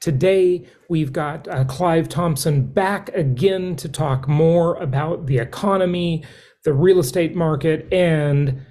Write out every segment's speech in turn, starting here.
Today, we've got Clive Thompson back again to talk more about the economy, the real estate market, and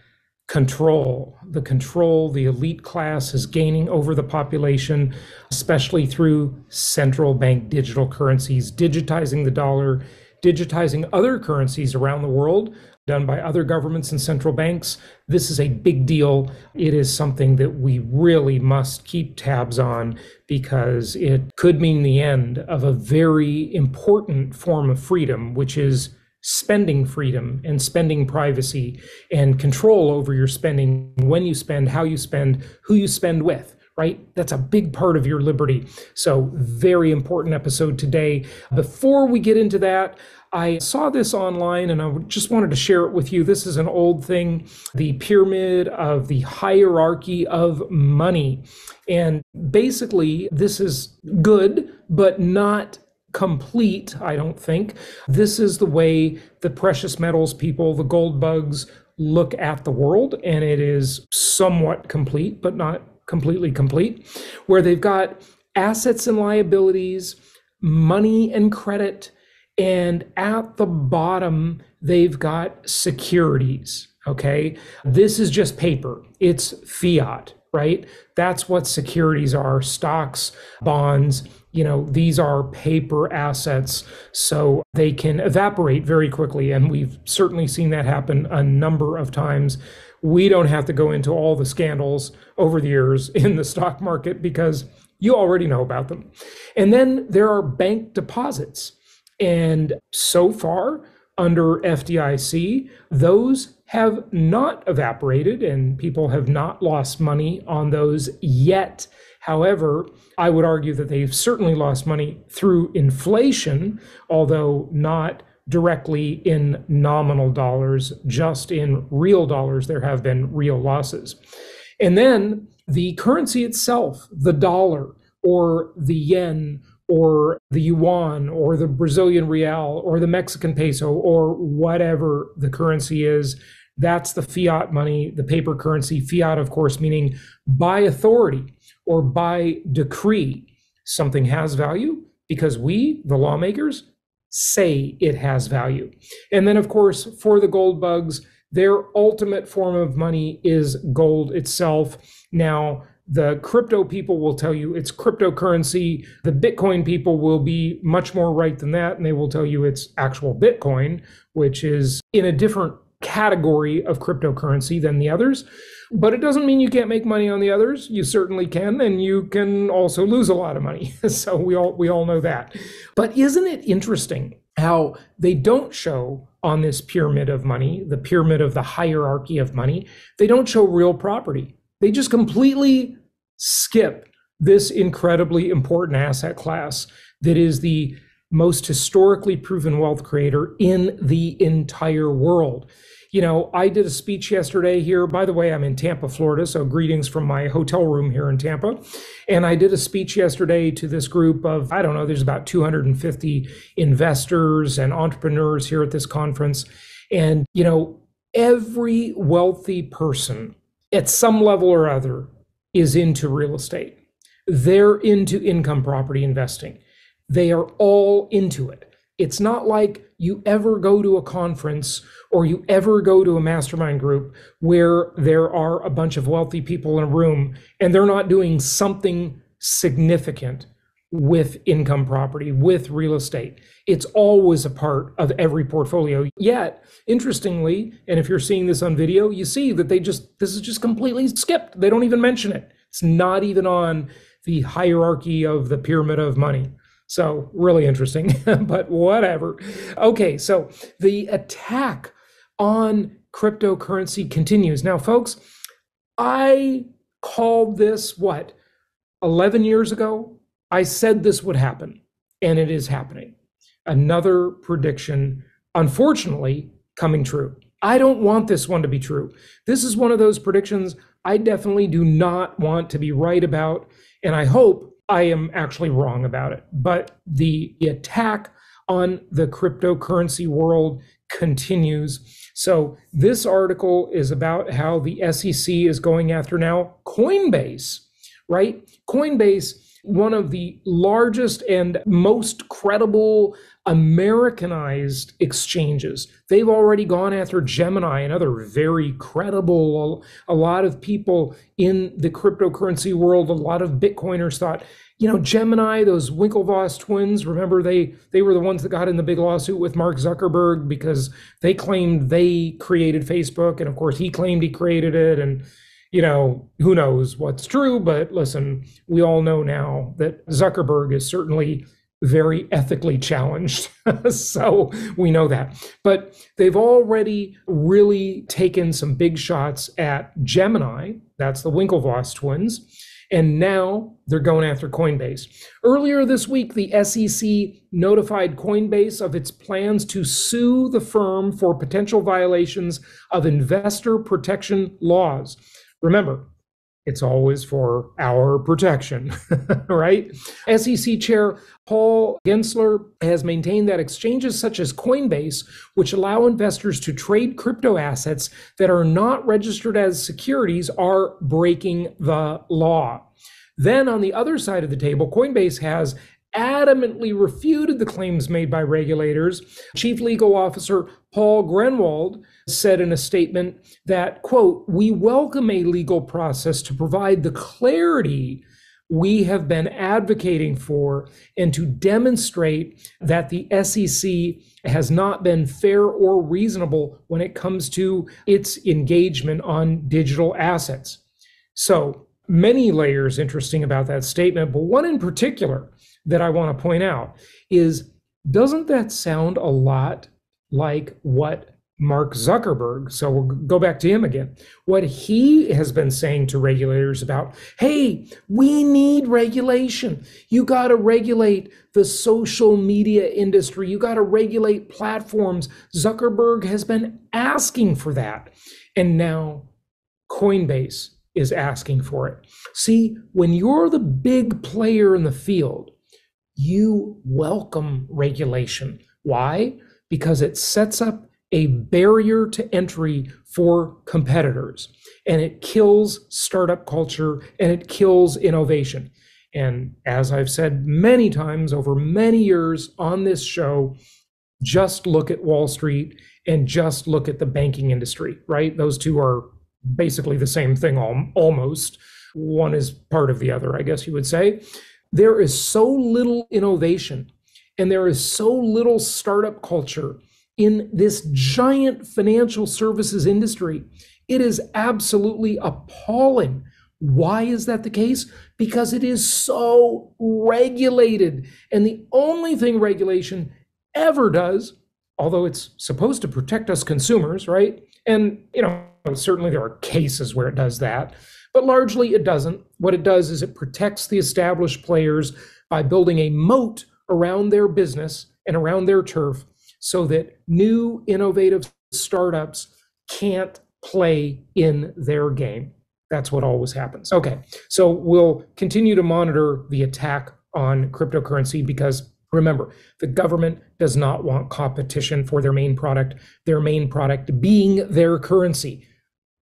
control. The control the elite class is gaining over the population, especially through central bank digital currencies, digitizing the dollar, digitizing other currencies around the world, done by other governments and central banks. This is a big deal. It is something that we really must keep tabs on because it could mean the end of a very important form of freedom, which is spending freedom and spending privacy and control over your spending, when you spend, how you spend, who you spend with. Right? That's a big part of your liberty. So very important episode today. Before we get into that, I saw this online and I just wanted to share it with you. This is an old thing, the pyramid of the hierarchy of money. And basically, this is good, but not complete, I don't think. This is the way the precious metals people, the gold bugs, look at the world. And it is somewhat complete, but not completely complete, where they've got assets and liabilities, money and credit, and at the bottom, they've got securities, okay? This is just paper. It's fiat, right? That's what securities are, stocks, bonds. These are paper assets, so they can evaporate very quickly, and we've certainly seen that happen a number of times. We don't have to go into all the scandals over the years in the stock market because you already know about them. And then there are bank deposits. And so far, under FDIC, those have not evaporated and people have not lost money on those yet. However, I would argue that they've certainly lost money through inflation, although not directly in nominal dollars, just in real dollars, there have been real losses. And then the currency itself, the dollar or the yen or the yuan or the Brazilian real or the Mexican peso or whatever the currency is, that's the fiat money, the paper currency. Fiat, of course, meaning by authority or by decree. Something has value because we, the lawmakers, say it has value. And then, of course, for the gold bugs, their ultimate form of money is gold itself. Now, the crypto people will tell you it's cryptocurrency. The Bitcoin people will be much more right than that, and they will tell you it's actual Bitcoin, which is in a different category of cryptocurrency than the others. But it doesn't mean you can't make money on the others. You certainly can, and you can also lose a lot of money. So we all know that. But isn't it interesting how they don't show on this pyramid of money, the pyramid of the hierarchy of money, they don't show real property. They just completely skip this incredibly important asset class that is the most historically proven wealth creator in the entire world. I did a speech yesterday here. By the way, I'm in Tampa, Florida, so greetings from my hotel room here in Tampa. And I did a speech yesterday to this group of, there's about 250 investors and entrepreneurs here at this conference. And, every wealthy person at some level or other is into real estate. They're into income property investing. They are all into it. It's not like you ever go to a conference or you ever go to a mastermind group where there are a bunch of wealthy people in a room and they're not doing something significant with income property, with real estate. It's always a part of every portfolio. Yet, interestingly, and if you're seeing this on video, you see that this is just completely skipped. They don't even mention it. It's not even on the hierarchy of the pyramid of money. So really interesting, but whatever. Okay, so the attack on cryptocurrency continues. Now, folks, I called this, 11 years ago? I said this would happen, and it is happening. Another prediction, unfortunately, coming true. I don't want this one to be true. This is one of those predictions I definitely do not want to be right about, and I hope I am actually wrong about it. But the attack on the cryptocurrency world continues. So this article is about how the SEC is going after now Coinbase, right? Coinbase one of the largest and most credible Americanized exchanges. They've already gone after Gemini and other very credible. A lot of people in the cryptocurrency world, a lot of Bitcoiners thought, Gemini, those Winklevoss twins, remember they were the ones that got in the big lawsuit with Mark Zuckerberg because they claimed they created Facebook. And of course, he claimed he created it. And who knows what's true, but listen, we all know now that Zuckerberg is certainly very ethically challenged. So we know that. But they've already really taken some big shots at Gemini. That's the Winklevoss twins. And now they're going after Coinbase. Earlier this week, the SEC notified Coinbase of its plans to sue the firm for potential violations of investor protection laws. Remember, it's always for our protection, right? SEC Chair Paul Gensler has maintained that exchanges such as Coinbase, which allow investors to trade crypto assets that are not registered as securities, are breaking the law. Then on the other side of the table, Coinbase has adamantly refuted the claims made by regulators. Chief Legal Officer Paul Grenwald said in a statement that, quote, "We welcome a legal process to provide the clarity we have been advocating for and to demonstrate that the SEC has not been fair or reasonable when it comes to its engagement on digital assets." So many layers interesting about that statement, but one in particular that I want to point out is, doesn't that sound a lot like what Mark Zuckerberg, so we'll go back to him again, what he has been saying to regulators about, hey, we need regulation. You got to regulate the social media industry. You got to regulate platforms. Zuckerberg has been asking for that. And now Coinbase is asking for it. See, when you're the big player in the field, you welcome regulation. Why? Because it sets up a barrier to entry for competitors, and it kills startup culture and it kills innovation. And as I've said many times over many years on this show, just look at Wall Street and just look at the banking industry, right? Those two are basically the same thing almost. One is part of the other, I guess you would say. There is so little innovation and there is so little startup culture in this giant financial services industry. It is absolutely appalling. Why is that the case? Because it is so regulated. And the only thing regulation ever does, although it's supposed to protect us consumers, right? And, certainly there are cases where it does that, but largely it doesn't. What it does is it protects the established players by building a moat around their business and around their turf so that new innovative startups can't play in their game. That's what always happens. Okay, so we'll continue to monitor the attack on cryptocurrency because remember, the government does not want competition for their main product being their currency.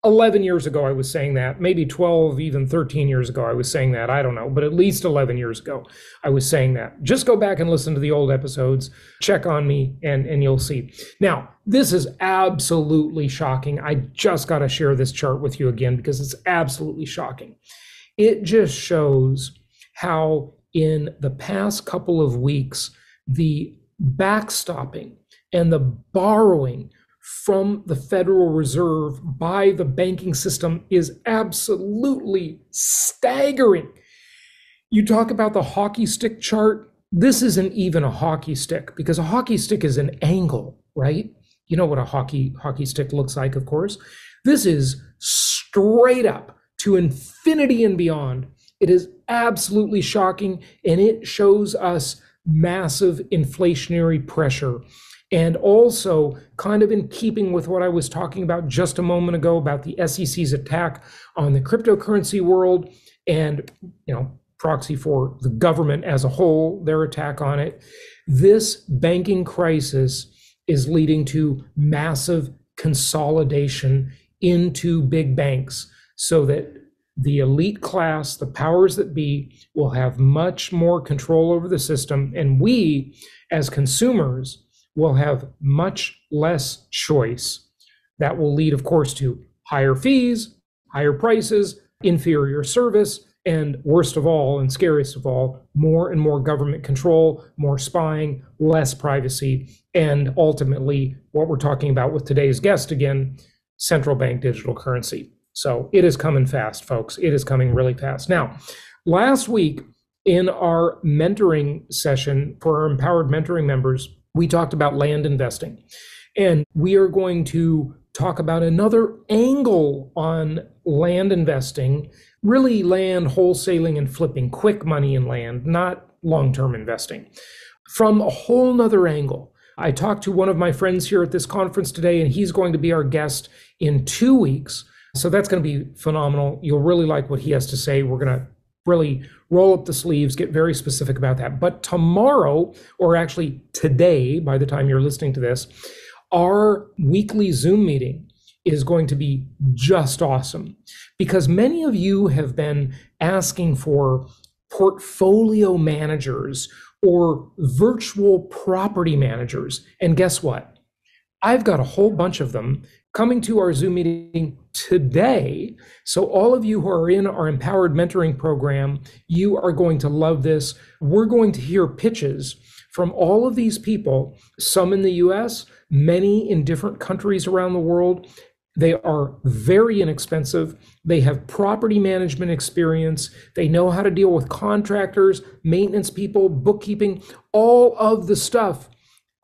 11 years ago, I was saying that, maybe 12, even 13 years ago, I was saying that, I don't know, but at least 11 years ago, I was saying that. Just go back and listen to the old episodes, check on me, and you'll see. Now, this is absolutely shocking. I just got to share this chart with you again because it's absolutely shocking. It just shows how in the past couple of weeks, the backstopping and the borrowing from the Federal Reserve by the banking system is absolutely staggering. You talk about the hockey stick chart. This isn't even a hockey stick because a hockey stick is an angle, right? You know what a hockey stick looks like, of course. This is straight up to infinity and beyond. It is absolutely shocking, and it shows us massive inflationary pressure. And also, kind of in keeping with what I was talking about just a moment ago about the SEC's attack on the cryptocurrency world and, proxy for the government as a whole, their attack on it, this banking crisis is leading to massive consolidation into big banks so that the elite class, the powers that be, will have much more control over the system, and we, as consumers, will have much less choice. That will lead, of course, to higher fees, higher prices, inferior service, and worst of all, and scariest of all, more and more government control, more spying, less privacy, and ultimately, what we're talking about with today's guest again, central bank digital currency. So it is coming fast, folks. It is coming really fast. Now, last week in our mentoring session for our empowered mentoring members, we talked about land investing. And we are going to talk about another angle on land investing, really land wholesaling and flipping, quick money in land, not long-term investing, from a whole nother angle. I talked to one of my friends here at this conference today, and he's going to be our guest in 2 weeks. So that's going to be phenomenal. You'll really like what he has to say. We're going to really roll up the sleeves, get very specific about that. But tomorrow, or actually today, by the time you're listening to this, our weekly Zoom meeting is going to be just awesome, because many of you have been asking for portfolio managers or virtual property managers. And guess what? I've got a whole bunch of them coming to our Zoom meeting today. So all of you who are in our empowered mentoring program, you are going to love this. We're going to hear pitches from all of these people, some in the US, many in different countries around the world. They are very inexpensive. They have property management experience. They know how to deal with contractors, maintenance people, bookkeeping, all of the stuff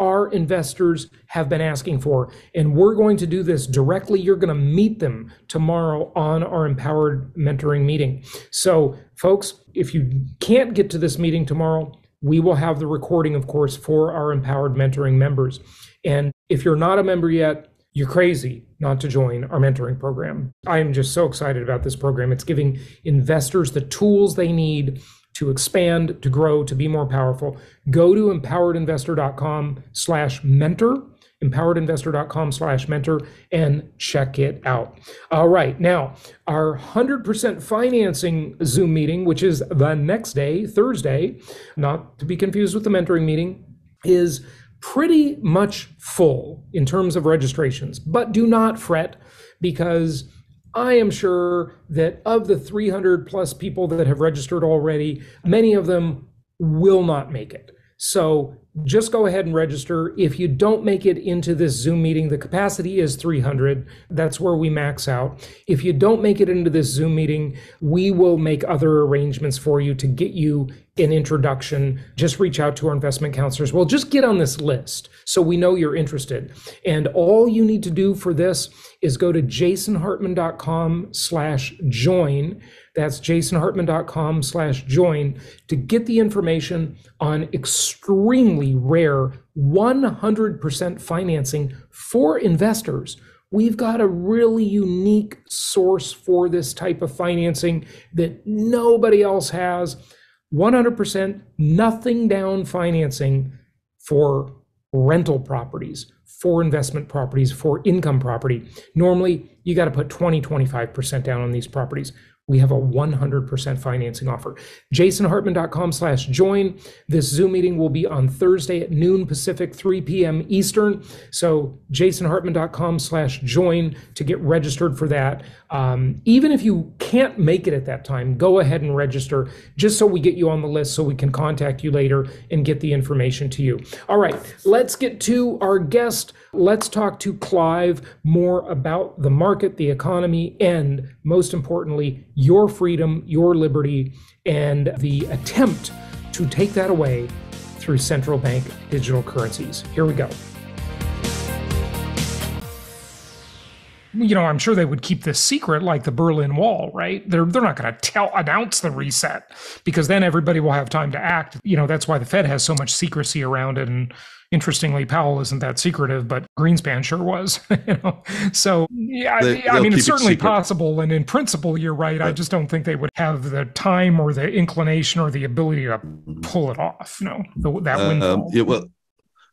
our investors have been asking for. And we're going to do this directly. You're going to meet them tomorrow on our empowered mentoring meeting. So folks, if you can't get to this meeting tomorrow, we will have the recording, of course, for our empowered mentoring members. And if you're not a member yet, you're crazy not to join our mentoring program. I am just so excited about this program. It's giving investors the tools they need to expand, to grow, to be more powerful. Go to empoweredinvestor.com/mentor, empoweredinvestor.com/mentor, and check it out. All right, now our 100% financing Zoom meeting, which is the next day, Thursday, not to be confused with the mentoring meeting, is pretty much full in terms of registrations. But do not fret, because I am sure that of the 300 plus people that have registered already, many of them will not make it. So just go ahead and register. If you don't make it into this Zoom meeting, the capacity is 300. That's where we max out. If you don't make it into this Zoom meeting, we will make other arrangements for you to get you an introduction. Just reach out to our investment counselors. Well, just get on this list so we know you're interested. And all you need to do for this is go to jasonhartman.com/join. That's jasonhartman.com/join to get the information on extremely rare 100% financing for investors. We've got a really unique source for this type of financing that nobody else has. 100% nothing down financing for rental properties, for investment properties, for income property. Normally, you got to put 25% down on these properties. We have a 100% financing offer. jasonhartman.com/join. This Zoom meeting will be on Thursday at noon Pacific, 3 p.m. Eastern. So jasonhartman.com/join to get registered for that. Even if you can't make it at that time, go ahead and register just so we get you on the list so we can contact you later and get the information to you. All right, let's get to our guest. Let's talk to Clive more about the market, the economy, and most importantly, your freedom, your liberty, and the attempt to take that away through central bank digital currencies. Here we go. You know, I'm sure they would keep this secret like the Berlin Wall, right? They're not going to announce the reset, because then everybody will have time to act. You know, that's why the Fed has so much secrecy around it. And interestingly, Powell isn't that secretive, but Greenspan sure was. You know, so yeah, I mean, it's certainly possible, and in principle, you're right. I just don't think they would have the time or the inclination or the ability to pull it off. You know, that windfall.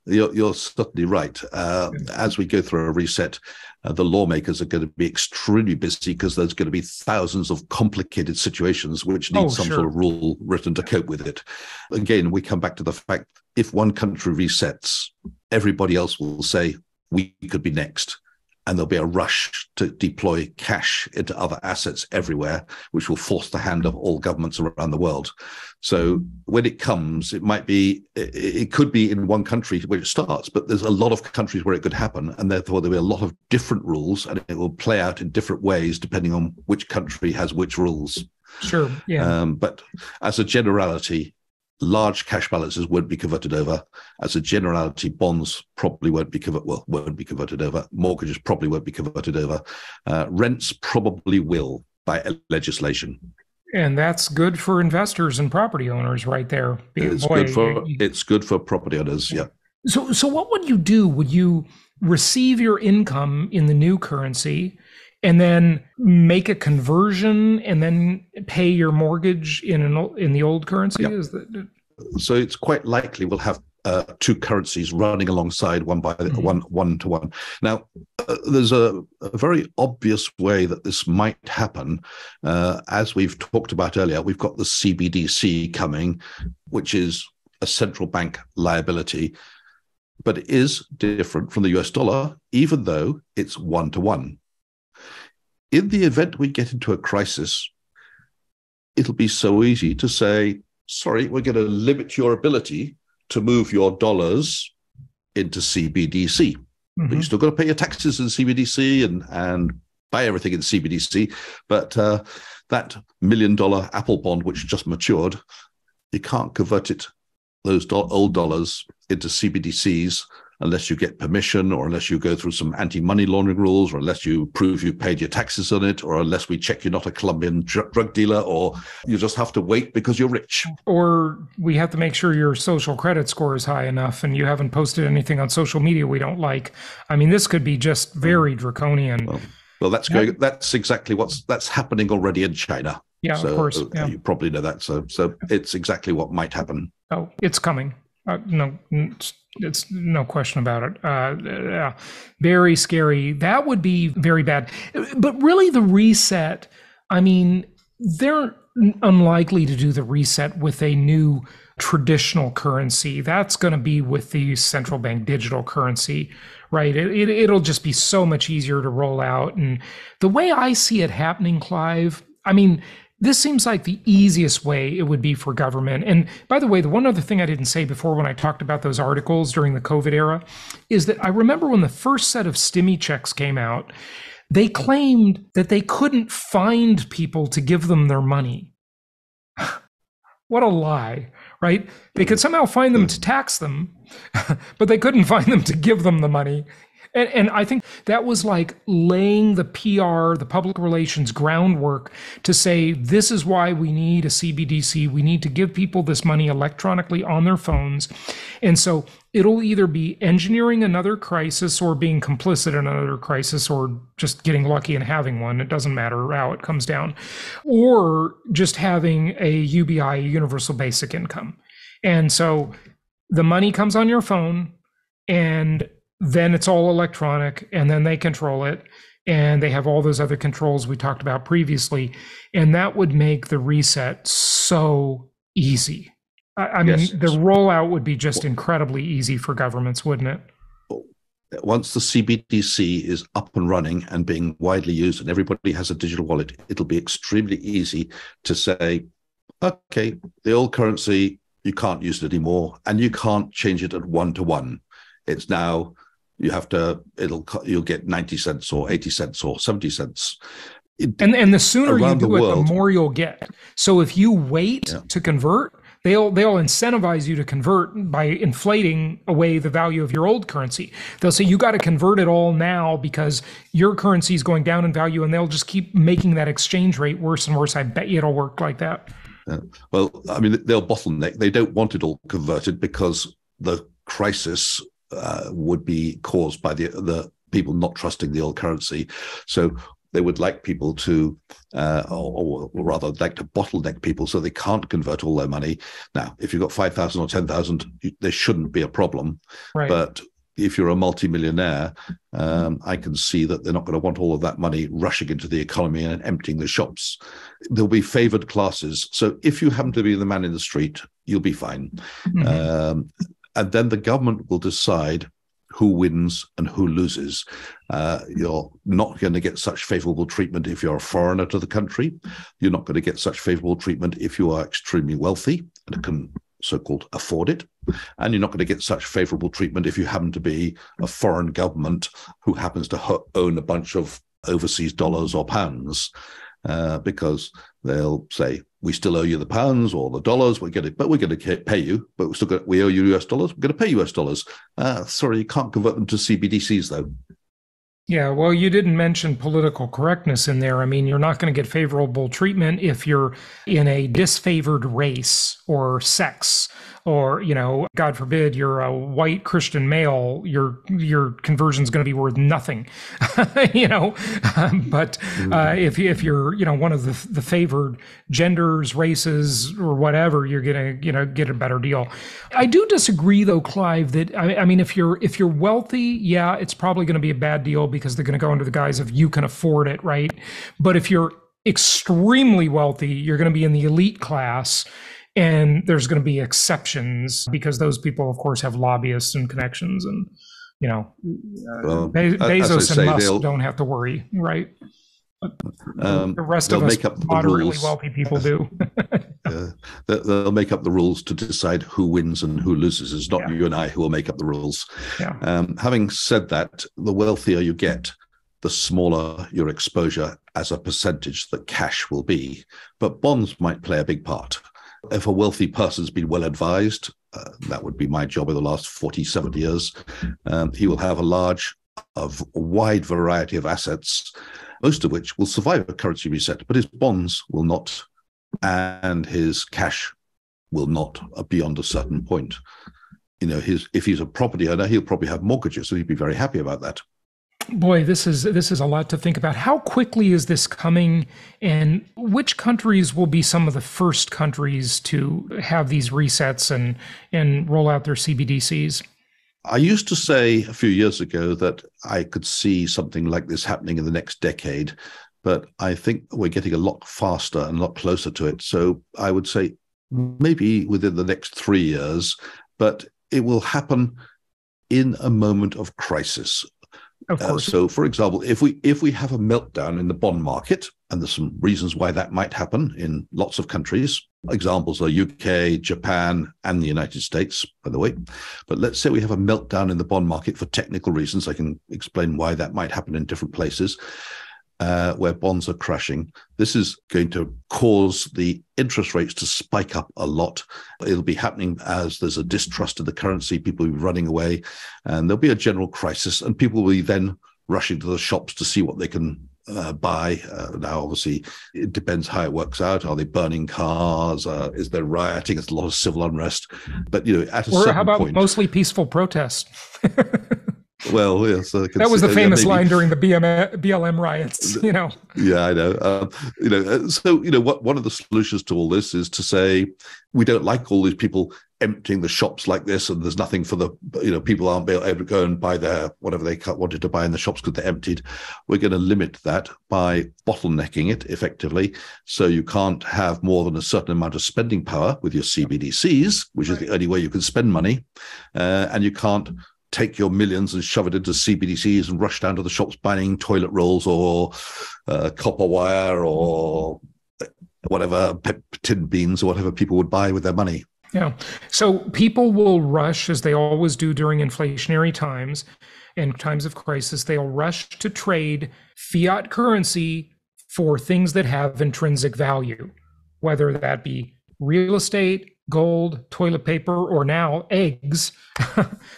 You're certainly right. As we go through a reset, the lawmakers are going to be extremely busy because there's going to be thousands of complicated situations which need some sort of rule written to cope with it. Again, we come back to the fact if one country resets, everybody else will say, we could be next. And there'll be a rush to deploy cash into other assets everywhere, which will force the hand of all governments around the world. So when it comes, it could be in one country where it starts, but there's a lot of countries where it could happen. And therefore there'll be a lot of different rules, and it will play out in different ways depending on which country has which rules. Sure. Yeah. But as a generality, large cash balances won't be converted over. As a generality, bonds probably won't be converted over. Mortgages probably won't be converted over. Rents probably will by legislation. And that's good for investors and property owners right there. It's good for property owners, yeah. So what would you do? Would you receive your income in the new currency and then make a conversion and then pay your mortgage in the old currency? Yep. So it's quite likely we'll have two currencies running alongside one to one. Now, there's a very obvious way that this might happen. As we've talked about earlier, we've got the CBDC coming, which is a central bank liability, but it is different from the US dollar, even though it's one-to-one. In the event we get into a crisis, it'll be so easy to say, sorry, we're going to limit your ability to move your dollars into CBDC. Mm-hmm. But you still got to pay your taxes in CBDC and buy everything in CBDC. But that $1 million Apple bond, which just matured, you can't convert those old dollars into CBDCs unless you get permission, or unless you go through some anti-money laundering rules, or unless you prove you paid your taxes on it, or unless we check you're not a Colombian drug dealer, or you just have to wait because you're rich. Or we have to make sure your social credit score is high enough and you haven't posted anything on social media we don't like. I mean, this could be just very draconian. Well, that's exactly that's happening already in China. Yeah, so, of course. Yeah. You probably know that. So it's exactly what might happen. Oh, it's coming. No, it's no question about it. Very scary. That would be very bad. But really the reset, I mean, they're unlikely to do the reset with a new traditional currency. That's going to be with the central bank digital currency, right? It'll just be so much easier to roll out. And the way I see it happening, Clive, I mean, this seems like the easiest way it would be for government. And by the way, the one other thing I didn't say before when I talked about those articles during the COVID era is that I remember when the first set of stimmy checks came out, they claimed that they couldn't find people to give them their money. What a lie, right? They could somehow find them to tax them, but they couldn't find them to give them the money. And I think that was like laying the PR, the public relations groundwork to say, this is why we need a CBDC. We need to give people this money electronically on their phones. And so it'll either be engineering another crisis or being complicit in another crisis or just getting lucky and having one. It doesn't matter how it comes down. Or just having a UBI, a universal basic income. And so the money comes on your phone and then it's all electronic, and then they control it, and they have all those other controls we talked about previously, and that would make the reset so easy. I mean, the rollout would be just incredibly easy for governments, wouldn't it? Once the CBDC is up and running and being widely used and everybody has a digital wallet, it'll be extremely easy to say, okay, the old currency, you can't use it anymore, and you can't change it at one-to-one. It's now... you'll get 90 cents or 80 cents or 70 cents. And the sooner you do it, the more you'll get. So if you wait to convert, they'll incentivize you to convert by inflating away the value of your old currency. They'll say, you got to convert it all now because your currency is going down in value, and they'll just keep making that exchange rate worse and worse. I bet you it'll work like that. Well, I mean, they'll bottleneck. They don't want it all converted because the crisis would be caused by the people not trusting the old currency. So they would like people to, or rather like to bottleneck people so they can't convert all their money. Now, if you've got 5,000 or 10,000, there shouldn't be a problem. Right. But if you're a multimillionaire, I can see that they're not going to want all of that money rushing into the economy and emptying the shops. There'll be favored classes. So if you happen to be the man in the street, you'll be fine. Mm-hmm. And then the government will decide who wins and who loses. You're not going to get such favorable treatment if you're a foreigner to the country. You're not going to get such favorable treatment if you are extremely wealthy and can so-called afford it. And you're not going to get such favorable treatment if you happen to be a foreign government who happens to own a bunch of overseas dollars or pounds, because they'll say, we still owe you the pounds or the dollars, but we're going to pay you, but we owe you US dollars, we're going to pay US dollars. Sorry, you can't convert them to CBDCs though. Yeah, well, you didn't mention political correctness in there. I mean, you're not going to get favorable treatment if you're in a disfavored race or sex, or, God forbid, you're a white Christian male, your conversion is going to be worth nothing, But if you're, one of the favored genders, races, or whatever, you're going to, get a better deal. I do disagree, though, Clive, that I mean, if you're wealthy, yeah, it's probably going to be a bad deal because they're going to go under the guise of you can afford it, right? But if you're extremely wealthy, you're going to be in the elite class. And there's going to be exceptions because those people, of course, have lobbyists and connections, and Bezos and Musk don't have to worry, right? The rest of us moderately wealthy people do. They'll make up the rules to decide who wins and who loses. It's not you and I who will make up the rules. Yeah. Having said that, the wealthier you get, the smaller your exposure as a percentage that cash will be. But bonds might play a big part. If a wealthy person's been well advised, that would be my job in the last 40, 70 years, he will have a wide variety of assets, most of which will survive a currency reset, but his bonds will not, and his cash will not beyond a certain point. If he's a property owner, he'll probably have mortgages, so he'd be very happy about that. Boy, this is a lot to think about. How quickly is this coming, and which countries will be some of the first countries to have these resets and roll out their CBDCs? I used to say a few years ago that I could see something like this happening in the next decade, but I think we're getting a lot faster and a lot closer to it. So I would say maybe within the next 3 years, but it will happen in a moment of crisis. Of course. So, for example, if we have a meltdown in the bond market, and there's some reasons why that might happen in lots of countries. Examples are UK, Japan, and the United States, by the way. But let's say we have a meltdown in the bond market for technical reasons. I can explain why that might happen in different places where bonds are crashing. This is going to cause the interest rates to spike up a lot. It'll be happening as there's a distrust of the currency. People will be running away, and there'll be a general crisis, and people will be then rushing to the shops to see what they can buy. Now, obviously, it depends how it works out. Are they burning cars? Is there rioting? It's a lot of civil unrest. But, at a certain point... Or how about mostly peaceful protest? Well, yes, that was the famous line during the BLM riots. Yeah, I know. So one of the solutions to all this is to say we don't like all these people emptying the shops like this, and there's nothing for the people aren't able to go and buy their whatever they wanted to buy in the shops because they're emptied. We're going to limit that by bottlenecking it effectively, so you can't have more than a certain amount of spending power with your CBDCs, which is the only way you can spend money, and you can't take your millions and shove it into CBDCs and rush down to the shops buying toilet rolls or copper wire or whatever, tin beans or whatever people would buy with their money. Yeah. So people will rush, as they always do during inflationary times and times of crisis, they'll rush to trade fiat currency for things that have intrinsic value, whether that be real estate, gold, toilet paper, or now eggs,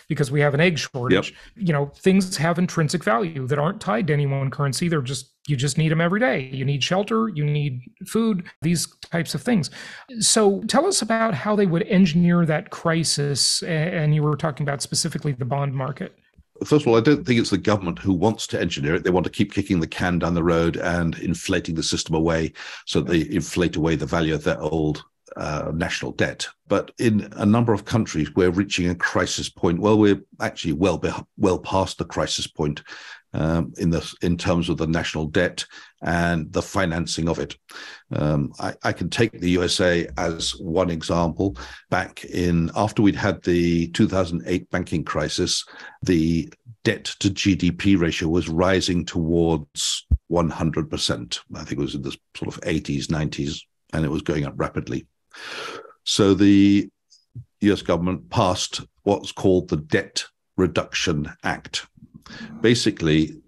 because we have an egg shortage. Yep. Things have intrinsic value that aren't tied to any one currency. You just need them every day. You need shelter, you need food, these types of things. So tell us about how they would engineer that crisis. And you were talking about specifically the bond market. first of all, I don't think it's the government who wants to engineer it. They want to keep kicking the can down the road and inflating the system away, so they inflate away the value of their old national debt. But in a number of countries, we're reaching a crisis point. Well, we're actually well past the crisis point in terms of the national debt and the financing of it. I can take the USA as one example. After we'd had the 2008 banking crisis, the debt to GDP ratio was rising towards 100%. I think it was in the sort of 80s, 90s, and it was going up rapidly. So the US government passed what's called the Debt Reduction Act. Basically,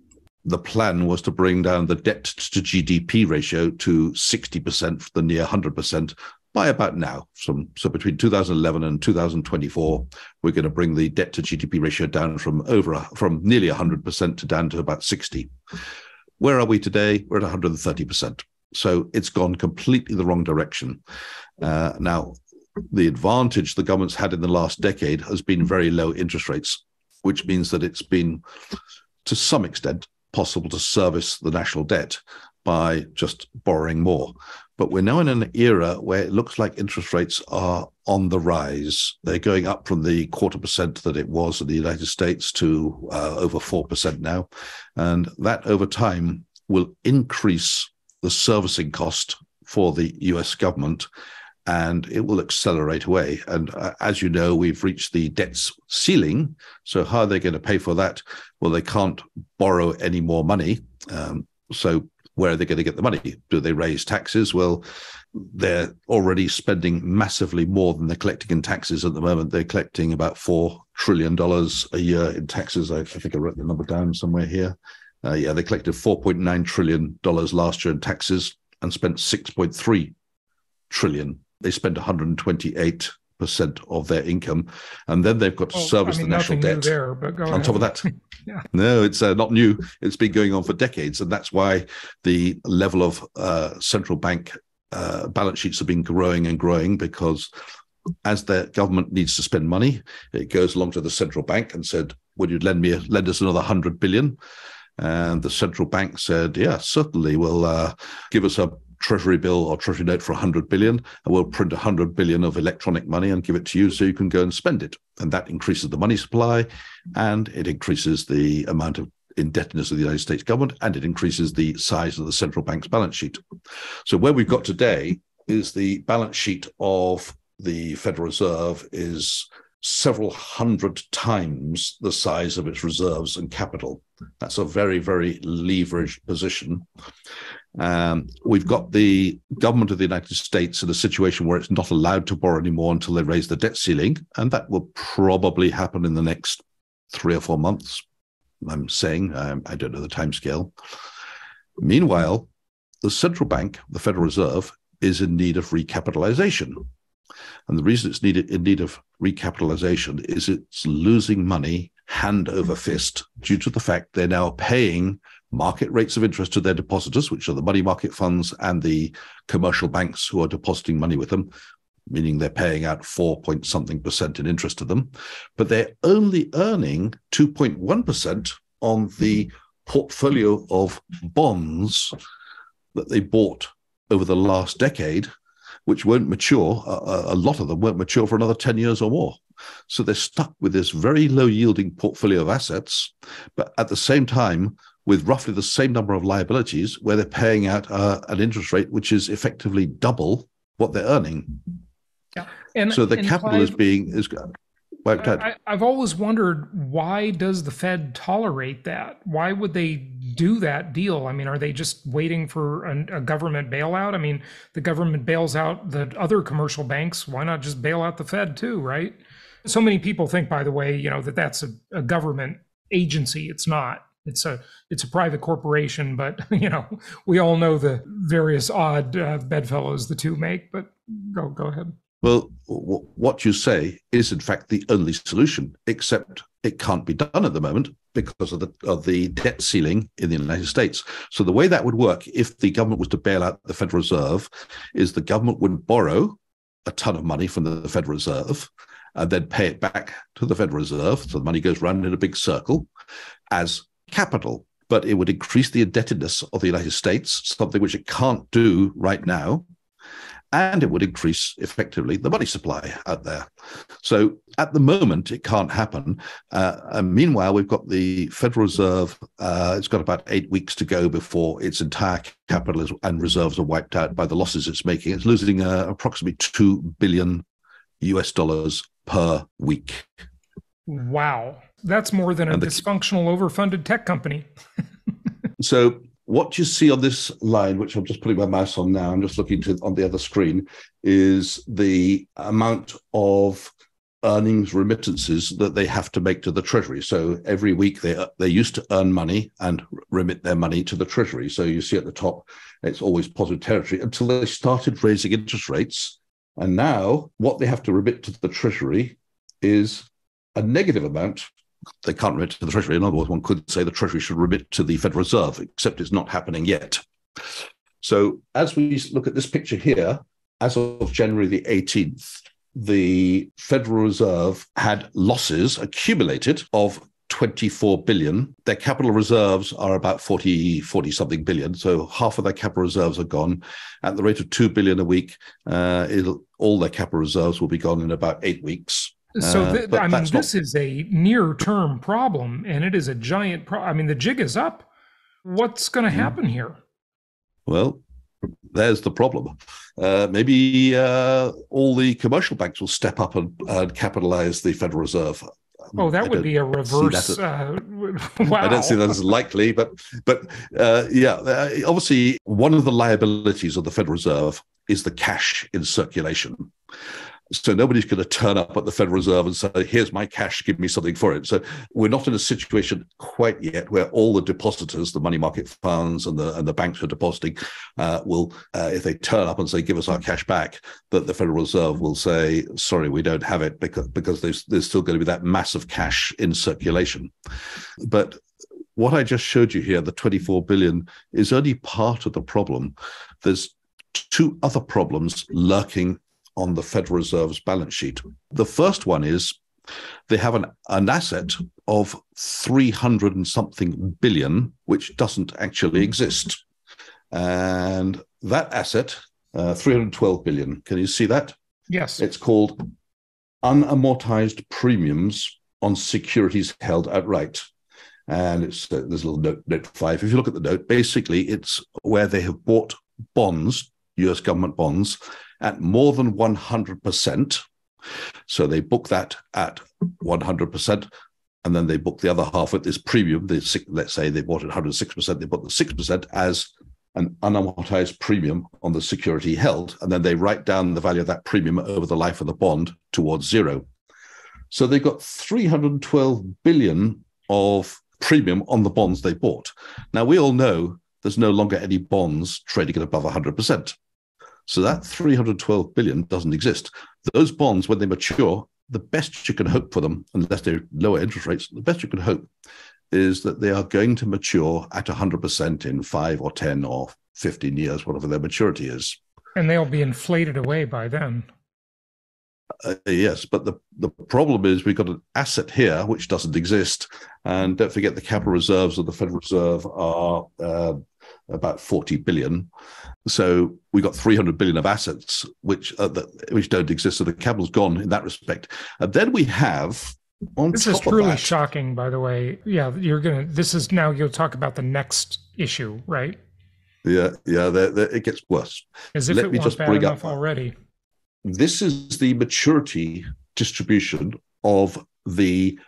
the plan was to bring down the debt to GDP ratio to 60% from the near 100% by about now. So between 2011 and 2024, we're going to bring the debt to GDP ratio down from nearly 100% to down to about 60. Where are we today? We're at 130%. So it's gone completely the wrong direction. Now, the advantage the government's had in the last decade has been very low interest rates, which means that it's been, to some extent, possible to service the national debt by just borrowing more. But we're now in an era where it looks like interest rates are on the rise. They're going up from the 0.25% that it was in the United States to over 4% now. And that over time will increase the servicing cost for the US government, and it will accelerate away. And as you know, we've reached the debt's ceiling. So how are they going to pay for that? Well, they can't borrow any more money. So where are they going to get the money? Do they raise taxes? Well, they're already spending massively more than they're collecting in taxes at the moment. They're collecting about $4 trillion a year in taxes. I think I wrote the number down somewhere here. They collected $4.9 trillion last year in taxes and spent $6.3 trillion. They spent 128% of their income, and then they've got to service the national debt. There, but go on ahead. top of that. Yeah. No, it's not new. It's been going on for decades, and that's why the level of central bank balance sheets have been growing and growing, because as the government needs to spend money, it goes along to the central bank and said, would you lend us another 100 billion? And the central bank said, yeah, certainly, we'll give us a treasury bill or treasury note for 100 billion, and we'll print 100 billion of electronic money and give it to you so you can go and spend it. And that increases the money supply, and it increases the amount of indebtedness of the United States government, and it increases the size of the central bank's balance sheet. So where we've got today is the balance sheet of the Federal Reserve is several hundred times the size of its reserves and capital. That's a very, very leveraged position. We've got the government of the United States in a situation where it's not allowed to borrow anymore until they raise the debt ceiling, and that will probably happen in the next 3 or 4 months. I'm saying, I don't know the timescale. Meanwhile, the central bank, the Federal Reserve, is in need of recapitalization. And the reason it's in need of recapitalization is it's losing money hand over fist due to the fact they're now paying market rates of interest to their depositors, which are the money market funds and the commercial banks who are depositing money with them, meaning they're paying out 4-point-something% in interest to them. But they're only earning 2.1% on the portfolio of bonds that they bought over the last decade, which won't mature. A lot of them won't mature for another 10 years or more. So they're stuck with this very low-yielding portfolio of assets, but at the same time, with roughly the same number of liabilities, where they're paying out an interest rate which is effectively double what they're earning. Yeah. And so the capital Clive, is wiped out. I've always wondered, why does the Fed tolerate that? Why would they do that deal? I mean, are they just waiting for a government bailout? I mean, the government bails out the other commercial banks. Why not just bail out the Fed too, right? So many people think, by the way, that that's a government agency. It's not. It's a private corporation, but we all know the various odd bedfellows the two make. But go ahead. Well, what you say is in fact the only solution, except it can't be done at the moment because of the debt ceiling in the United States. So the way that would work if the government was to bail out the Federal Reserve is the government would borrow a ton of money from the Federal Reserve, and then pay it back to the Federal Reserve. So the money goes round in a big circle as capital. But it would increase the indebtedness of the United States, something which it can't do right now. And it would increase, effectively, the money supply out there. So at the moment, it can't happen. And meanwhile, we've got the Federal Reserve. It's got about 8 weeks to go before its entire capital and reserves are wiped out by the losses it's making. It's losing approximately $2 billion per week. Wow. That's more than a dysfunctional, overfunded tech company. So what you see on this line, which I'm just putting my mouse on now, I'm just looking on the other screen, is the amount of earnings remittances that they have to make to the Treasury. So every week they used to earn money and remit their money to the Treasury. So you see at the top, it's always positive territory until they started raising interest rates. And now what they have to remit to the Treasury is a negative amount. They can't remit to the Treasury. In other words, one could say the Treasury should remit to the Federal Reserve, except it's not happening yet. So as we look at this picture here, as of January the 18th, the Federal Reserve had losses accumulated of 24 billion. Their capital reserves are about 40 something billion. So half of their capital reserves are gone. At the rate of 2 billion a week, all their capital reserves will be gone in about 8 weeks. So, this is a near-term problem, and it is a giant problem. I mean, the jig is up. What's going to happen here? Well, there's the problem. Maybe all the commercial banks will step up and capitalize the Federal Reserve. Oh, that would be a reverse. Wow. I don't see that as likely, but obviously, one of the liabilities of the Federal Reserve is the cash in circulation. So nobody's going to turn up at the Federal Reserve and say, here's my cash, give me something for it. So we're not in a situation quite yet where all the depositors, the money market funds and the banks who are depositing will, if they turn up and say, give us our cash back, that the Federal Reserve will say, sorry, we don't have it because there's still going to be that massive cash in circulation. But what I just showed you here, the 24 billion, is only part of the problem. There's two other problems lurking on the Federal Reserve's balance sheet. The first one is they have an asset of 300 and something billion, which doesn't actually exist. And that asset, 312 billion, can you see that? Yes. It's called unamortized premiums on securities held outright. And there's a little note 5. If you look at the note, basically it's where they have bought bonds, US government bonds, at more than 100%. So they book that at 100%, and then they book the other half at this premium. Let's say they bought it 106%, they book the 6% as an unamortized premium on the security held, and then they write down the value of that premium over the life of the bond towards zero. So they got 312 billion of premium on the bonds they bought. Now, we all know there's no longer any bonds trading at above 100%. So that 312 billion doesn't exist. Those bonds, when they mature, the best you can hope for them, unless they're lower interest rates, the best you can hope is that they are going to mature at 100% in 5 or 10 or 15 years, whatever their maturity is. And they'll be inflated away by then. Yes, but the problem is we've got an asset here which doesn't exist. And don't forget the capital reserves of the Federal Reserve are about 40 billion. So we got 300 billion of assets which don't exist. So the capital's gone in that respect. And then we have on this top is truly of that, shocking, by the way. Yeah, you'll talk about the next issue, right? Yeah, it gets worse. As if it weren't bad enough already. This is the maturity distribution of the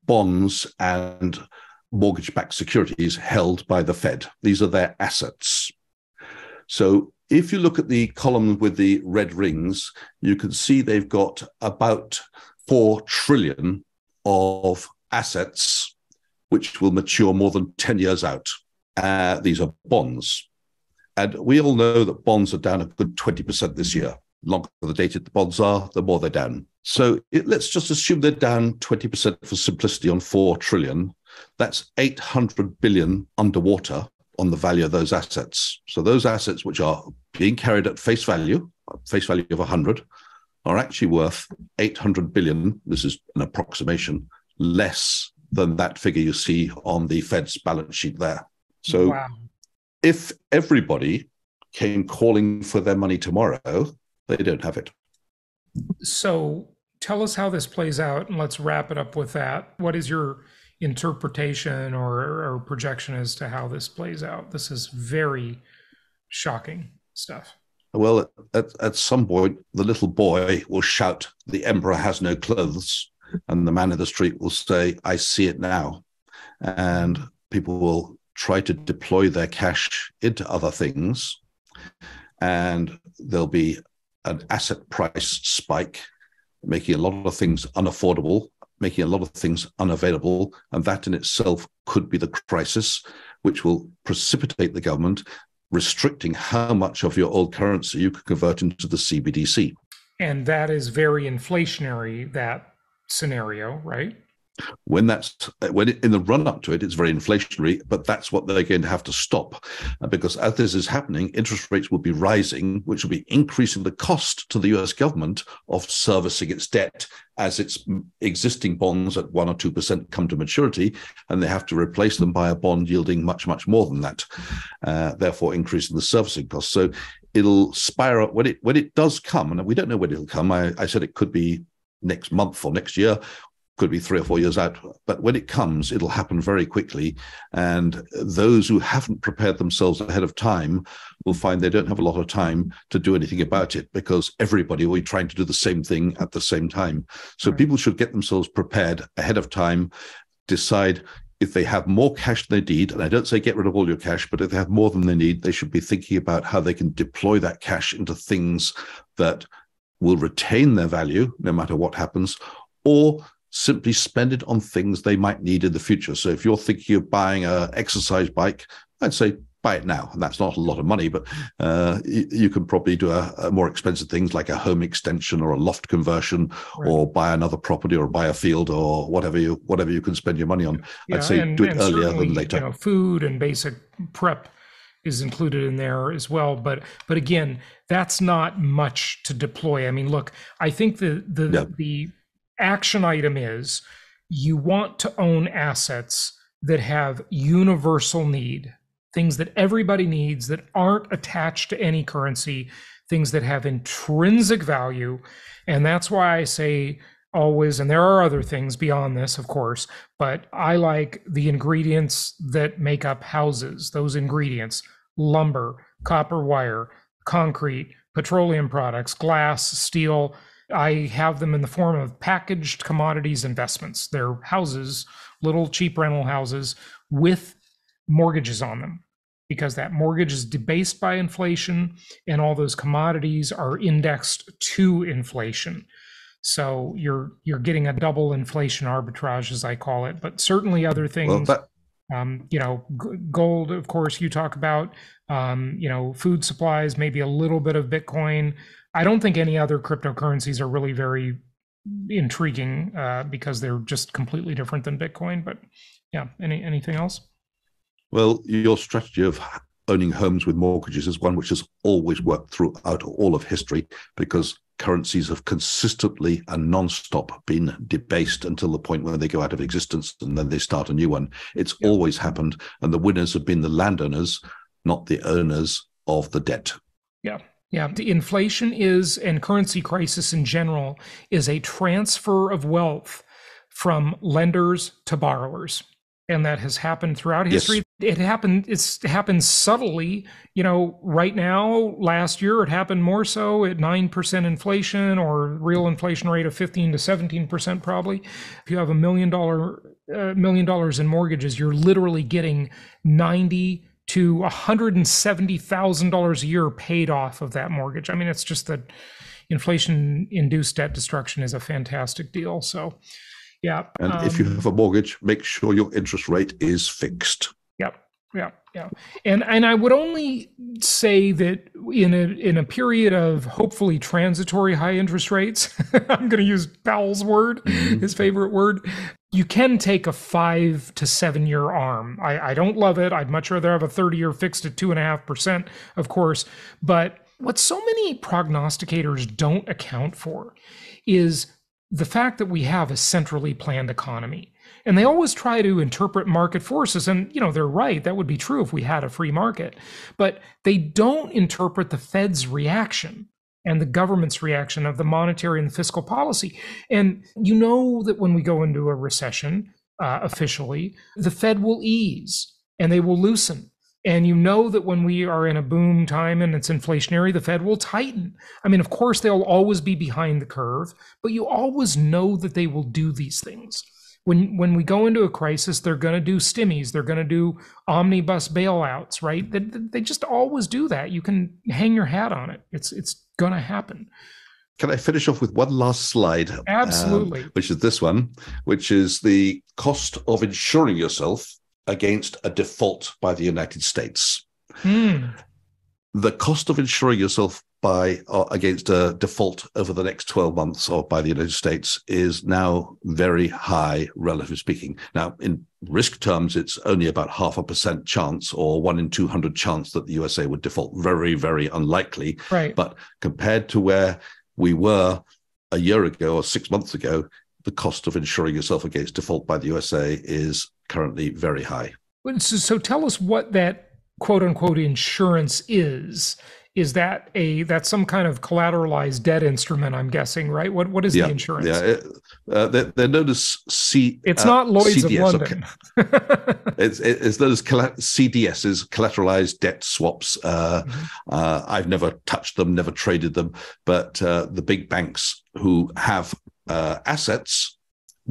bonds and mortgage-backed securities held by the Fed. These are their assets. So if you look at the column with the red rings, you can see they've got about 4 trillion of assets which will mature more than 10 years out. These are bonds. And we all know that bonds are down a good 20% this year. The longer the dated the bonds are, the more they're down. So let's just assume they're down 20% for simplicity on 4 trillion. That's 800 billion underwater on the value of those assets. So those assets which are being carried at face value of 100, are actually worth 800 billion. This is an approximation, less than that figure you see on the Fed's balance sheet there. So Wow. if everybody came calling for their money tomorrow, they don't have it. So tell us how this plays out, and let's wrap it up with that. What is your interpretation or projection as to how this plays out? This is very shocking stuff. Well, at some point, the little boy will shout, "The emperor has no clothes." And the man in the street will say, "I see it now." And people will try to deploy their cash into other things. And there'll be an asset price spike, making a lot of things unaffordable, making a lot of things unavailable. And that in itself could be the crisis, which will precipitate the government restricting how much of your old currency you can convert into the CBDC. And that is very inflationary, that scenario, right? When in the run up to it, it's very inflationary, but that's what they're going to have to stop, because as this is happening, interest rates will be rising, which will be increasing the cost to the US government of servicing its debt as its existing bonds at 1 or 2% come to maturity, and they have to replace them by a bond yielding much, much more than that, therefore increasing the servicing costs. So it'll spiral when it does come, and we don't know when it'll come. I said it could be next month or next year, could be 3 or 4 years out, but when it comes, it'll happen very quickly. And those who haven't prepared themselves ahead of time will find they don't have a lot of time to do anything about it, because everybody will be trying to do the same thing at the same time. So people should get themselves prepared ahead of time, decide if they have more cash than they need, and I don't say get rid of all your cash, but if they have more than they need, they should be thinking about how they can deploy that cash into things that will retain their value no matter what happens, or simply spend it on things they might need in the future. So if you're thinking of buying an exercise bike, I'd say buy it now. And that's not a lot of money, but you can probably do a more expensive things like a home extension or a loft conversion, right, or buy another property or buy a field or whatever you can spend your money on. Yeah, I'd say do it earlier than later. Food and basic prep is included in there as well. But again, that's not much to deploy. I mean, look, I think the action item is you want to own assets that have universal need, things that everybody needs that aren't attached to any currency, things that have intrinsic value. And that's why I say always, and there are other things beyond this, of course, but I like the ingredients that make up houses, those ingredients: lumber, copper wire, concrete, petroleum products, glass, steel. I have them in the form of packaged commodities investments. They're houses, little cheap rental houses with mortgages on them, because that mortgage is debased by inflation and all those commodities are indexed to inflation. So you're getting a double inflation arbitrage, as I call it, but certainly other things. Well, gold, of course, you talk about, food supplies, maybe a little bit of Bitcoin. I don't think any other cryptocurrencies are really very intriguing because they're just completely different than Bitcoin. But yeah, anything else? Well, your strategy of owning homes with mortgages is one which has always worked throughout all of history, because currencies have consistently and non-stop been debased until the point where they go out of existence and then they start a new one. It's always happened. And the winners have been the landowners, not the owners of the debt. Yeah, the inflation is, and currency crisis in general, is a transfer of wealth from lenders to borrowers. And that has happened throughout history. Yes. It's happened subtly. Right now, last year, it happened more so at 9% inflation, or real inflation rate of 15 to 17% probably. If you have $1 million in mortgages, you're literally getting $90,000 to $170,000 a year paid off of that mortgage. I mean, it's just that inflation-induced debt destruction is a fantastic deal. So, yeah. And if you have a mortgage, make sure your interest rate is fixed. Yeah. And I would only say that in a period of hopefully transitory high interest rates, I'm going to use Powell's word, his favorite word, you can take a 5 to 7 year ARM. I don't love it. I'd much rather have a 30-year fixed at 2.5%, of course, but What so many prognosticators don't account for is the fact that we have a centrally planned economy. And they always try to interpret market forces. And, they're right. That would be true if we had a free market. But they don't interpret the Fed's reaction and the government's reaction of the monetary and the fiscal policy. And you know that when we go into a recession, officially, the Fed will ease and they will loosen. And you know that when we are in a boom time and it's inflationary, the Fed will tighten. I mean, of course, they'll always be behind the curve, but you always know that they will do these things. When we go into a crisis, they're going to do stimmies. They're going to do omnibus bailouts, right? They just always do that. You can hang your hat on it. It's going to happen. Can I finish off with one last slide? Absolutely. Which is this one, which is the cost of insuring yourself against a default by the United States. The cost of insuring yourself against a default over the next 12 months or by the United States is now very high, relatively speaking. Now, in risk terms, it's only about 0.5% chance or 1 in 200 chance that the USA would default. Very, very unlikely. Right. But compared to where we were a year ago or 6 months ago, the cost of insuring yourself against default by the USA is currently very high. So tell us what that quote unquote insurance is. Is that's some kind of collateralized debt instrument, I'm guessing, right? What is the insurance? Yeah, they're known as It's not Lloyd's CDS, of London. It's known as CDSs, collateralized debt swaps. I've never touched them, never traded them, but the big banks who have assets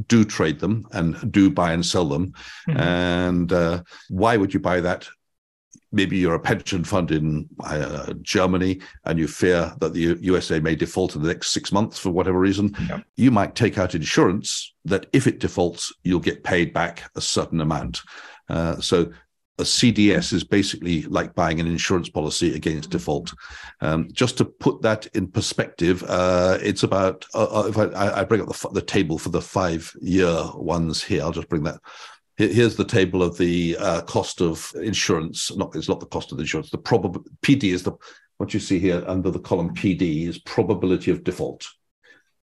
do trade them and do buy and sell them. And why would you buy that? Maybe you're a pension fund in Germany and you fear that the USA may default in the next 6 months for whatever reason. Yep. You might take out insurance that if it defaults, you'll get paid back a certain amount. So a CDS is basically like buying an insurance policy against default. Just to put that in perspective, it's about, if I bring up the table for the 5-year ones here, I'll just bring that. Here's the table of the cost of insurance. It's not the cost of the insurance. The PD is what you see here under the column PD is probability of default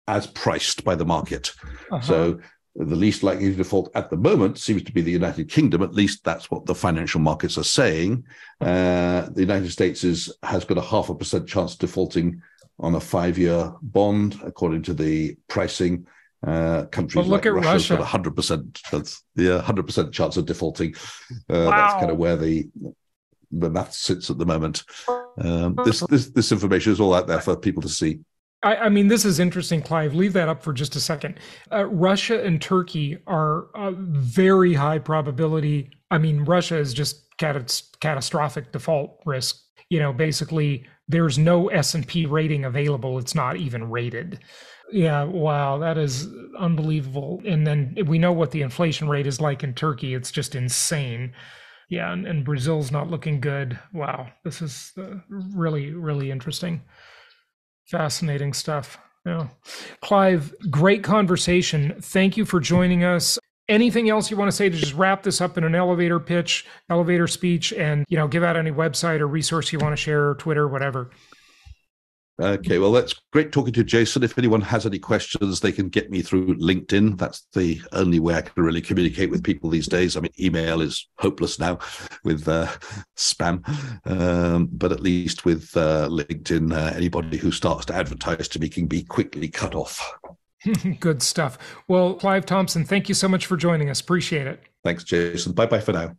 as priced by the market. So the least likely to default at the moment seems to be the United Kingdom. At least that's what the financial markets are saying. The United States has got a 0.5% chance of defaulting on a 5-year bond, according to the pricing. Countries like Russia's got 100%. 100% chance of defaulting. Wow. That's kind of where the math sits at the moment. This information is all out there for people to see. I mean, this is interesting, Clive. Leave that up for just a second. Russia and Turkey are a very high probability. I mean, Russia is just catastrophic default risk. Basically, there's no S&P rating available. It's not even rated. Yeah, wow, that is unbelievable. And then we know what the inflation rate is like in Turkey. It's just insane. Yeah, and Brazil's not looking good. Wow, this is really, really interesting. Fascinating stuff. Yeah. Clive, great conversation. Thank you for joining us. Anything else you want to say to just wrap this up in an elevator pitch, elevator speech, and give out any website or resource you want to share, or Twitter, whatever? Okay, well, that's great talking to you, Jason. If anyone has any questions, they can get me through LinkedIn. That's the only way I can really communicate with people these days. I mean, email is hopeless now with spam, but at least with LinkedIn, anybody who starts to advertise to me can be quickly cut off. Good stuff. Well, Clive Thompson, thank you so much for joining us. Appreciate it. Thanks, Jason. Bye-bye for now.